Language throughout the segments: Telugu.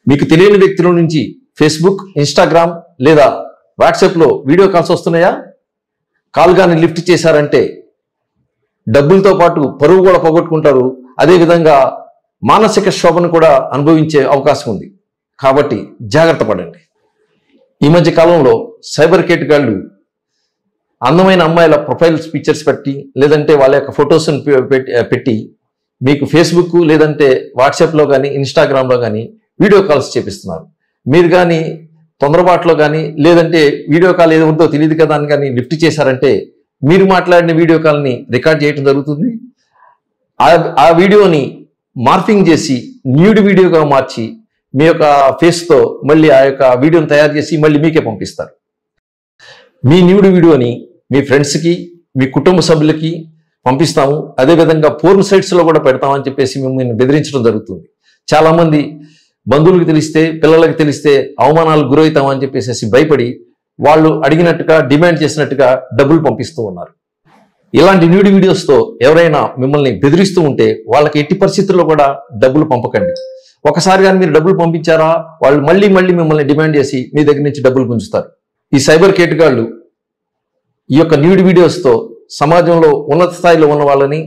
మీకు తెలియని వ్యక్తుల నుంచి ఫేస్బుక్, ఇన్స్టాగ్రామ్ లేదా వాట్సాప్లో వీడియో కాల్స్ వస్తున్నాయా? కాల్ కానీ లిఫ్ట్ చేశారంటే డబ్బులతో పాటు పరువు కూడా పోగొట్టుకుంటారు. అదేవిధంగా మానసిక శోభను కూడా అనుభవించే అవకాశం ఉంది. కాబట్టి జాగ్రత్త పడండి. ఈ మధ్య కాలంలో సైబర్ కేటగాళ్ళు అందమైన అమ్మాయిల ప్రొఫైల్స్ పిక్చర్స్ పెట్టి లేదంటే వాళ్ళ యొక్క ఫొటోస్ని పెట్టి మీకు ఫేస్బుక్ లేదంటే వాట్సాప్లో కానీ ఇన్స్టాగ్రామ్లో కానీ వీడియో కాల్స్ చేపిస్తున్నారు. మీరు కానీ తొందరపాట్లో కానీ లేదంటే వీడియో కాల్ ఏదో ఉందో తెలియదు కదా అని కానీ లిఫ్ట్ చేశారంటే మీరు మాట్లాడిన వీడియో కాల్ని రికార్డ్ చేయడం జరుగుతుంది. ఆ వీడియోని మార్ఫింగ్ చేసి న్యూడ్ వీడియోగా మార్చి మీ యొక్క ఫేస్తో మళ్ళీ ఆ యొక్క వీడియోని తయారు చేసి మళ్ళీ మీకే పంపిస్తారు. మీ న్యూడ్ వీడియోని మీ ఫ్రెండ్స్కి, మీ కుటుంబ సభ్యులకి పంపిస్తాము. అదేవిధంగా పోర్న్ సైట్స్లో కూడా పెడతామని చెప్పేసి మిమ్మల్ని బెదిరించడం జరుగుతుంది. చాలామంది బంధువులకు తెలిస్తే, పిల్లలకు తెలిస్తే అవమానాలకు గురవుతామని చెప్పేసి భయపడి వాళ్ళు అడిగినట్టుగా, డిమాండ్ చేసినట్టుగా డబ్బులు పంపిస్తూ ఉన్నారు. ఇలాంటి న్యూడ్ వీడియోస్తో ఎవరైనా మిమ్మల్ని బెదిరిస్తూ ఉంటే వాళ్ళకి ఎట్టి పరిస్థితుల్లో కూడా డబ్బులు పంపకండి. ఒకసారి కానీ మీరు డబ్బులు పంపించారా వాళ్ళు మళ్ళీ మిమ్మల్ని డిమాండ్ చేసి మీ దగ్గర నుంచి డబ్బులు గుంజుతారు. ఈ సైబర్ కేటగాళ్ళు ఈ యొక్క న్యూడ్ వీడియోస్తో సమాజంలో ఉన్నత స్థాయిలో ఉన్న వాళ్ళని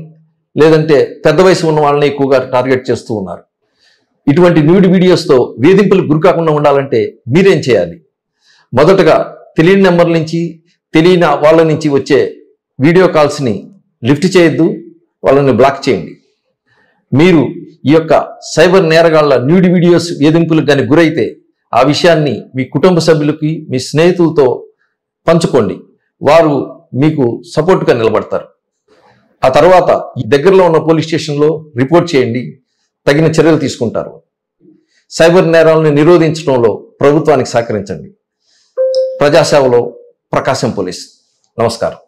లేదంటే పెద్ద వయసు ఉన్న వాళ్ళని ఎక్కువగా టార్గెట్ చేస్తూ ఉన్నారు. ఇటువంటి న్యూడ్ వీడియోస్తో వేధింపులకు గురికాకుండా ఉండాలంటే మీరేం చేయాలి? మొదటగా తెలియని నెంబర్ నుంచి, తెలియని వాళ్ళ నుంచి వచ్చే వీడియో కాల్స్ని లిఫ్ట్ చేయొద్దు, వాళ్ళని బ్లాక్ చేయండి. మీరు ఈ యొక్క సైబర్ నేరగాళ్ల న్యూడ్ వీడియోస్ వేధింపులకు కానీ గురైతే ఆ విషయాన్ని మీ కుటుంబ సభ్యులకి, మీ స్నేహితులతో పంచుకోండి. వారు మీకు సపోర్ట్గా నిలబడతారు. ఆ తర్వాత ఈ దగ్గరలో ఉన్న పోలీస్ స్టేషన్లో రిపోర్ట్ చేయండి, తగిన చర్యలు తీసుకుంటారు. సైబర్ నేరాలను నిరోధించడంలో ప్రభుత్వానికి సహకరించండి. ప్రజాసేవలో ప్రకాశం పోలీస్. నమస్కారం.